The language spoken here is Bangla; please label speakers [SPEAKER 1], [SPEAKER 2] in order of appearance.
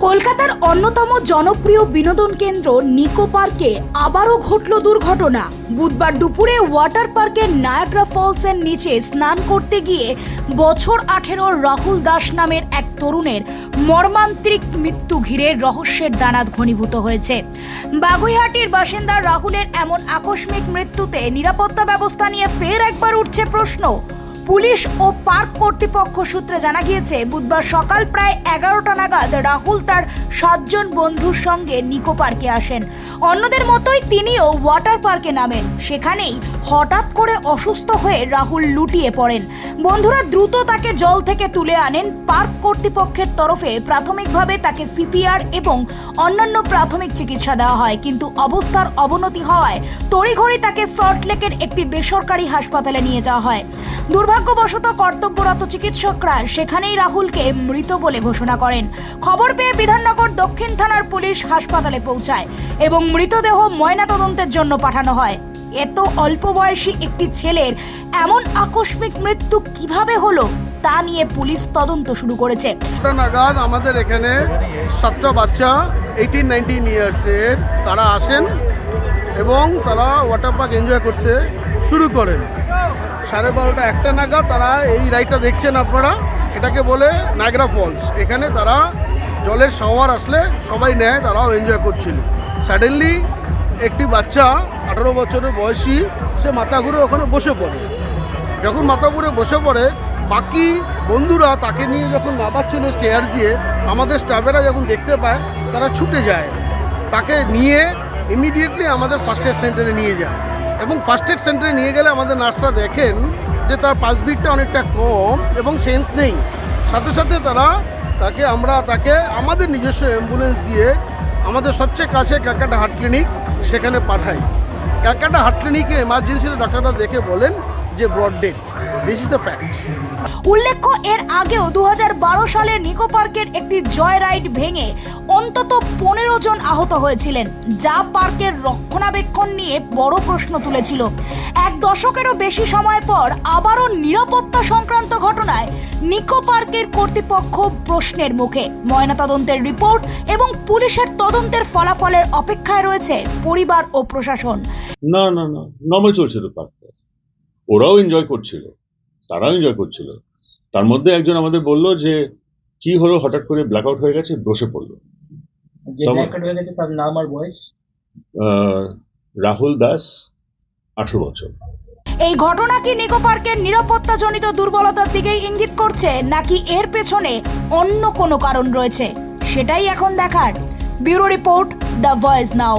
[SPEAKER 1] কলকাতার অন্যতম জনপ্রিয় বিনোদন কেন্দ্র নিকো পার্কে আবারও ঘটল দুর্ঘটনা। বুধবার দুপুরে ওয়াটার পার্কের নায়াগ্রা ফলসের নিচে স্নান করতে গিয়ে বছর 18 রাহুল দাস নামের এক তরুণের মর্মান্তিক মৃত্যু ঘিরে রহস্যের দানাত ঘনীভূত হয়েছে। বাগুইহাটির বাসিন্দা রাহুলের এমন আকস্মিক মৃত্যুতে নিরাপত্তা ব্যবস্থা নিয়ে ফের একবার উঠছে প্রশ্ন। পুলিশ ও পার্ক কর্তৃপক্ষ সূত্রে জানা গিয়েছে, বুধবার সকাল প্রায় 11টা নাগাদ রাহুল তার 7 জন বন্ধুর সঙ্গে নিকো পার্কে আসেন। অন্যদের মতোই তিনিও ওয়াটার পার্কে নামেন। সেখানেই হঠাৎ করে অসুস্থ হয়ে রাহুল লুটিয়ে পড়েন। বন্ধুরা দ্রুত তাকে জল থেকে তুলে আনেন। পার্ক কর্তৃপক্ষের তরফে প্রাথমিকভাবে তাকে সিপিআর এবং অন্যান্য প্রাথমিক চিকিৎসা দেওয়া হয়, কিন্তু অবস্থার অবনতি হওয়ায় তড়িঘড়ি তাকে সল্টলেকের একটি বেসরকারি হাসপাতালে নিয়ে যাওয়া হয়। দুর্ভাগ্যবশত কর্তব্যরত চিকিৎসকরা সেখানেই রাহুলকে মৃত বলে ঘোষণা করেন। খবর পেয়ে বিধাননগর দক্ষিণ থানার পুলিশ হাসপাতালে পৌঁছায় এবং মৃতদেহ ময়নাতদন্তের জন্য পাঠানো হয়। এত অল্প বয়সী একটি ছেলের এমন আকস্মিক মৃত্যু কিভাবে হলো তা নিয়ে পুলিশ তদন্ত শুরু করেছে।
[SPEAKER 2] নাগাদ আমাদের এখানে 7টা বাচ্চা 18-19 ইয়ার্সের তারা আসেন এবং তারা ওয়াটার পার্ক এনজয় করতে শুরু করেন। 12:30 একটা নাগাদ তারা এই রাইডটা দেখছেন আপনারা, এটাকে বলে নায়াগ্রা ফলস। এখানে তারা জলের শাওয়ার আসলে সবাই নেয়, তারাও এনজয় করছিল। সাডেনলি একটি বাচ্চা 18 বছরের বয়সী সে মাথা ঘুরে ওখানে বসে পড়ে। যখন মাথা ঘুরে বসে পড়ে, বাকি বন্ধুরা তাকে নিয়ে যখন নামাচ্ছিল স্টেয়ার্স দিয়ে, আমাদের স্টাফেরা যখন দেখতে পায় তারা ছুটে যায়, তাকে নিয়ে ইমিডিয়েটলি আমাদের ফার্স্ট এড সেন্টারে নিয়ে যায়। এবং ফার্স্ট এড সেন্টারে নিয়ে গেলে আমাদের নার্সরা দেখেন যে তার পালস বিটটা অনেকটা কম এবং সেন্স নেই। সাথে সাথে আমরা তাকে আমাদের নিজস্ব অ্যাম্বুলেন্স দিয়ে আমাদের সবচেয়ে কাছে ক্যালকাটা হার্ট ক্লিনিক সেখানে পাঠাই। ক্যালকাটা হার্ট ক্লিনিকে এমার্জেন্সিতে ডাক্তাররা দেখে বলেন যে brought dead. This is the fact.
[SPEAKER 1] উল্লেখ্য, এর আগেও 2012 সালে নিকো পার্কের একটি জয় রাইড ভেঙে অন্তত 15 জন আহত হয়েছিলেন, যা পার্কের রক্ষণাবেক্ষণ নিয়ে বড় প্রশ্ন তুলেছিল। এক দশকেরও বেশি সময় পর আবারও নিরাপত্তা সংক্রান্ত ঘটনায় নিকো পার্কের কর্তৃপক্ষ প্রশ্নের মুখে। ময়নাতদন্তের রিপোর্ট এবং পুলিশের তদন্তের ফলাফলের অপেক্ষায় রয়েছে পরিবার ও প্রশাসন।
[SPEAKER 3] না নর্মাল চলছিল পার্কটা, ওরাও এনজয় করছিল, তারাও এনজয় করছিল। তার মধ্যে একজন আমাদের বলল যে কি হলো, হঠাৎ করে ব্ল্যাক আউট হয়ে গেছে, বসে পড়লো।
[SPEAKER 4] যে ব্ল্যাক আউট হয়ে গেছে তার নাম আর বয়স?
[SPEAKER 3] রাহুল দাস, 18 বছর।
[SPEAKER 1] এই ঘটনা কি নিকো পার্কের নিরাপত্তাজনিত দুর্বলতার দিকেই ইঙ্গিত করছে, নাকি এর পেছনে অন্য কোনো কারণ রয়েছে? সেটাই এখন দেখার। Bureau report, the voice now.